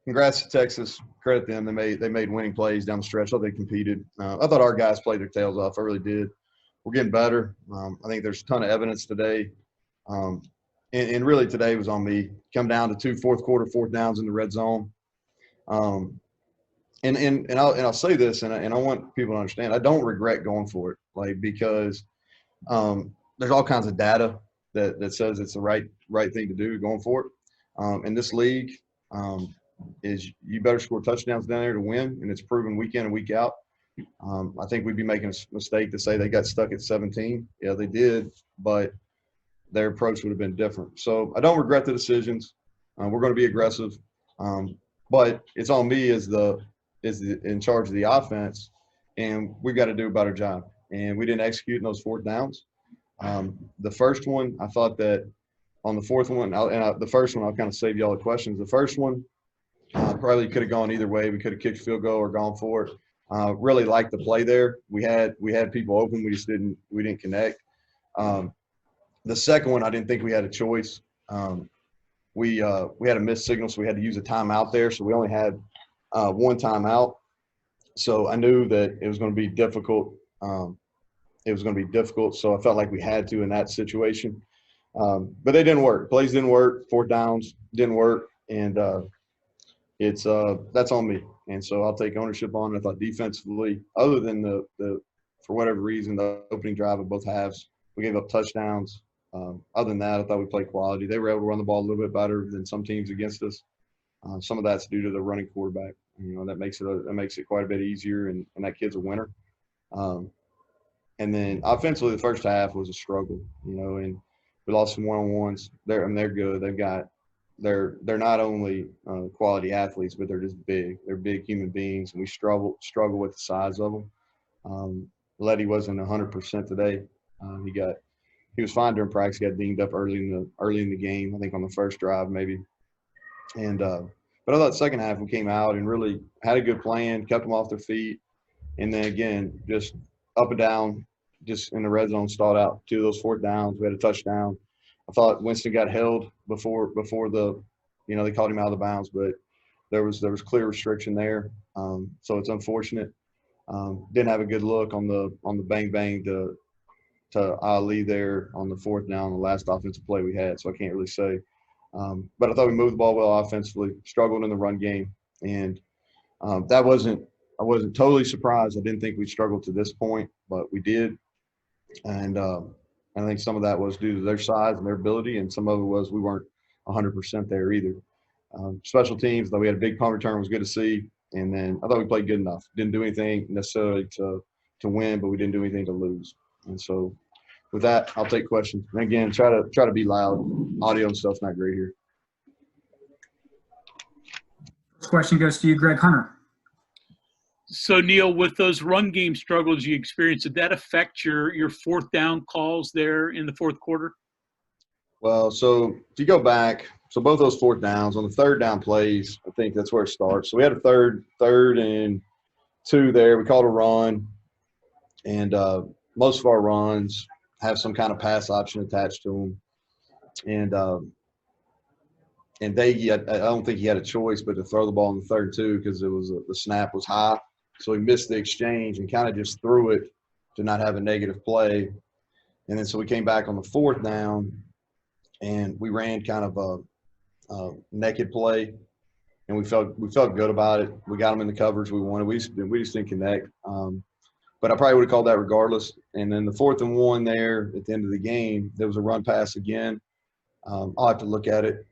congrats to Texas. Credit them. They made winning plays down the stretch. I thought they competed. I thought our guys played their tails off. I really did. We're getting better. I think there's a ton of evidence today. Um, and really today was on me. Come down to two fourth quarter, fourth downs in the red zone. Um, and I'll say this, and I want people to understand, I don't regret going for it, like because there's all kinds of data that says it's the right thing to do going for it. In this league, um, is you better score touchdowns down there to win, and it's proven week in and week out. I think we'd be making a mistake to say they got stuck at 17. Yeah, they did, but their approach would have been different. So I don't regret the decisions. We're going to be aggressive, but it's on me as in charge of the offense, and we've got to do a better job. And we didn't execute in those fourth downs. The first one, I thought that on the fourth one, the first one, I'll kind of save you all the questions. The first one probably could have gone either way. We could have kicked field goal or gone for it. Really liked the play there. We had people open. We didn't connect. The second one, I didn't think we had a choice. We had a missed signal, so we had to use a timeout there. So we only had one timeout. So I knew that it was going to be difficult. So I felt like we had to in that situation. But they didn't work. Plays didn't work. Fourth downs didn't work, and that's on me. And so I'll take ownership on it. I thought defensively, other than the for whatever reason, the opening drive of both halves, we gave up touchdowns. Other than that, I thought we played quality. They were able to run the ball a little bit better than some teams against us. Some of that's due to the running quarterback. That makes it quite a bit easier, and that kid's a winner. And then offensively, the first half was a struggle, and we lost some one-on-ones. They're good. They're not only quality athletes, but they're just big. They're big human beings, and we struggle with the size of them. Letty wasn't 100% today. He was fine during practice. He got dinged up early in the game. I think on the first drive maybe. And but I thought second half we came out and really had a good plan, kept them off their feet, and then again just up and down, just in the red zone, stalled out two of those fourth downs. We had a touchdown. I thought Winston got held before they called him out of the bounds, but there was clear restriction there. So it's unfortunate. Didn't have a good look on the bang to Ali there on the fourth down, the last offensive play we had. So I can't really say. But I thought we moved the ball well offensively, struggled in the run game, and I wasn't totally surprised. I didn't think we'd struggle to this point, but we did. And I think some of that was due to their size and their ability, and some of it was we weren't 100% there either. Special teams, though we had a big punt return, was good to see. And then I thought we played good enough. Didn't do anything necessarily to win, but we didn't do anything to lose. And so with that, I'll take questions. And again, try to be loud. Audio and stuff's not great here. This question goes to you, Greg Hunter. So, Neal, with those run game struggles you experienced, did that affect your fourth down calls there in the fourth quarter? Well, so if you go back, so both those fourth downs, on the third down plays, I think that's where it starts. So we had a third and 2 there. We called a run, and most of our runs have some kind of pass option attached to them. And I don't think he had a choice but to throw the ball in the third and 2 because the snap was high. So he missed the exchange and kind of just threw it to not have a negative play. And then so we came back on the fourth down, and we ran kind of a naked play, and we felt good about it. We got them in the coverage we wanted. We just didn't connect. But I probably would have called that regardless. And then the 4th and 1 there at the end of the game, there was a run pass again. I'll have to look at it.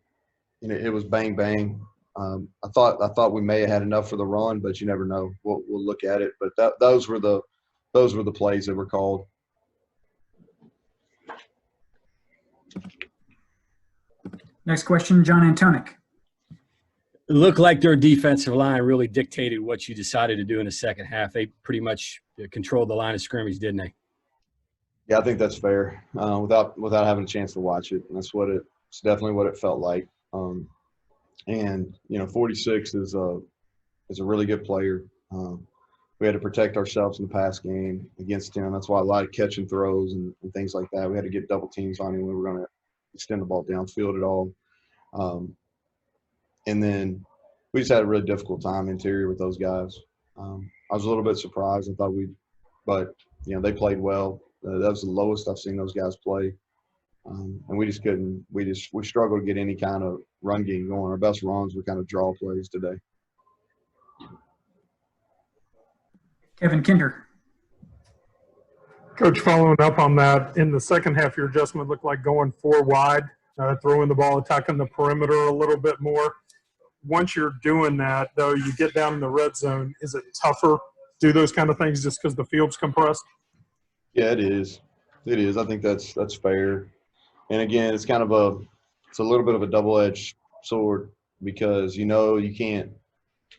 And it was bang, bang. I thought we may have had enough for the run, but you never know. We'll look at it. But those were the plays that were called. Next question, John Antonic. It looked like their defensive line really dictated what you decided to do in the second half. They pretty much controlled the line of scrimmage, didn't they? Yeah, I think that's fair. Without having a chance to watch it, and it's definitely what it felt like. And 46 is a really good player. We had to protect ourselves in the pass game against him. That's why a lot of catch and throws and things like that. We had to get double teams on him when we were going to extend the ball downfield at all. And then we just had a really difficult time interior with those guys. I was a little bit surprised. I thought but they played well. That was the lowest I've seen those guys play. And we just couldn't. We struggled to get any kind of run game going. Our best runs were kind of draw plays today. Kevin Kinder. Coach, following up on that, in the second half, your adjustment looked like going 4 wide, throwing the ball, attacking the perimeter a little bit more. Once you're doing that, though, you get down in the red zone, is it tougher to do those kind of things just because the field's compressed? Yeah, it is. It is. I think that's fair. And again, it's kind of a little bit of a double-edged sword because you can't.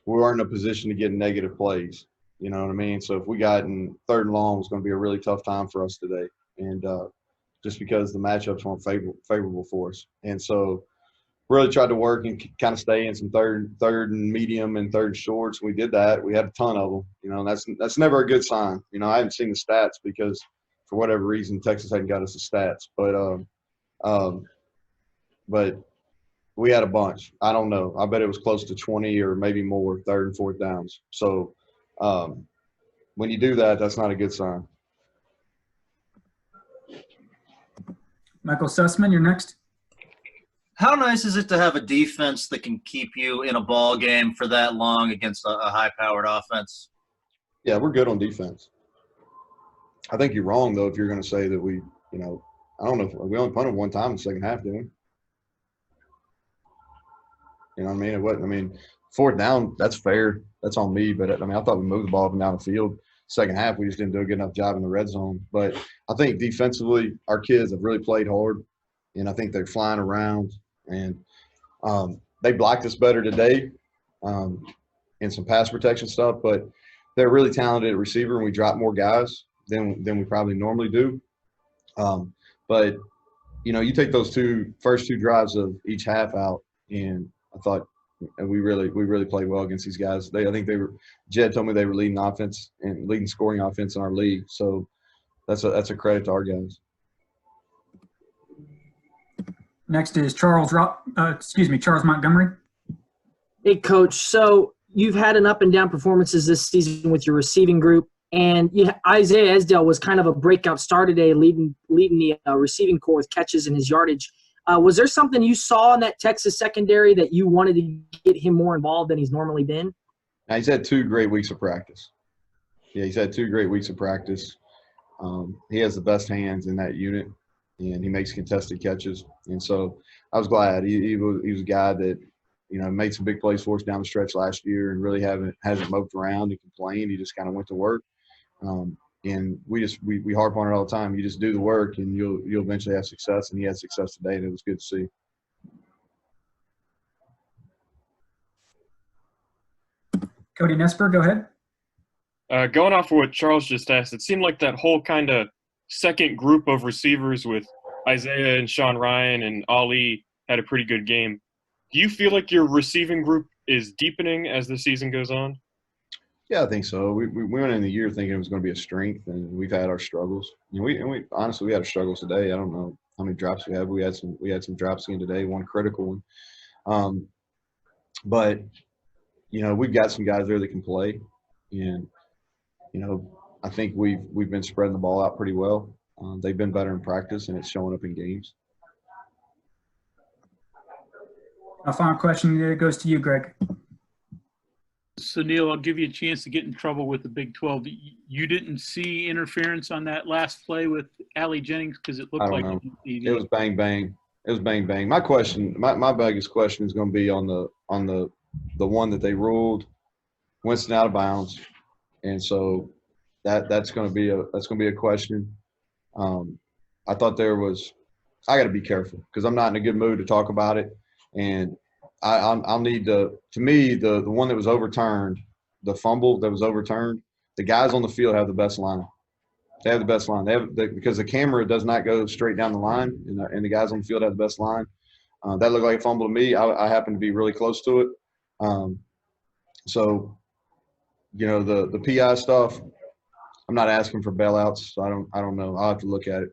We weren't in a position to get negative plays. You know what I mean? So if we got in 3rd and long, it was going to be a really tough time for us today. And just because the matchups weren't favorable for us. And so really tried to work and kind of stay in some third and medium and 3rd and shorts. We did that. We had a ton of them. And that's never a good sign. I haven't seen the stats because for whatever reason, Texas hadn't got us the stats. But we had a bunch. I don't know. I bet it was close to 20 or maybe more 3rd and 4th downs. So when you do that, that's not a good sign. Michael Sussman, you're next. How nice is it to have a defense that can keep you in a ball game for that long against a high-powered offense? Yeah, we're good on defense. I think you're wrong, though, if you're going to say that I don't know if we only punted 1 time in the second half, didn't we? You know what I mean? It wasn't. 4th down, that's fair. That's on me. But, I thought we moved the ball up and down the field. Second half, we just didn't do a good enough job in the red zone. But I think defensively, our kids have really played hard, and I think they're flying around. And they blocked us better today in some pass protection stuff. But they're really talented at receiver, and we drop more guys than we probably normally do. But, you take those first two drives of each half out, and I thought we really played well against these guys. Jed told me they were leading scoring offense in our league. So that's a credit to our guys. Next is Charles Montgomery. Hey, Coach. So you've had an up and down performances this season with your receiving group, and Isaiah Esdale was kind of a breakout star today, leading the receiving corps with catches and his yardage. Was there something you saw in that Texas secondary that you wanted to get him more involved than he's normally been? Now, he's had 2 great weeks of practice. Yeah, he's had 2 great weeks of practice. He has the best hands in that unit, and he makes contested catches. And so I was glad. He was a guy that, made some big plays for us down the stretch last year and really hasn't moped around and complained. He just kind of went to work. And we harp on it all the time. You just do the work, and you'll eventually have success. And he had success today, and it was good to see. Cody Nesper, go ahead. Going off of what Charles just asked, it seemed like that whole kind of second group of receivers with Isaiah and Sean Ryan and Ali had a pretty good game. Do you feel like your receiving group is deepening as the season goes on? Yeah, I think so. We went in the year thinking it was going to be a strength, and we've had our struggles. We honestly we had our struggles today. I don't know how many drops we had. We had some drops again today, one critical one. But we've got some guys there that can play, and I think we've been spreading the ball out pretty well. They've been better in practice, and it's showing up in games. A final question goes to you, Greg. So, Neal, I'll give you a chance to get in trouble with the Big 12. You didn't see interference on that last play with Allie Jennings because it looked like it was bang bang. It was bang bang. My question, my biggest question is going to be on the one that they ruled Winston out of bounds, and so that's going to be a question. I thought I got to be careful because I'm not in a good mood to talk about it, and I'll need to me, the one that was overturned, the fumble that was overturned, the guys on the field have the best line. They have the best line. Because the camera does not go straight down the line, and the guys on the field have the best line. That looked like a fumble to me. I happen to be really close to it. So, the PI stuff, I'm not asking for bailouts. So I don't know. I'll have to look at it.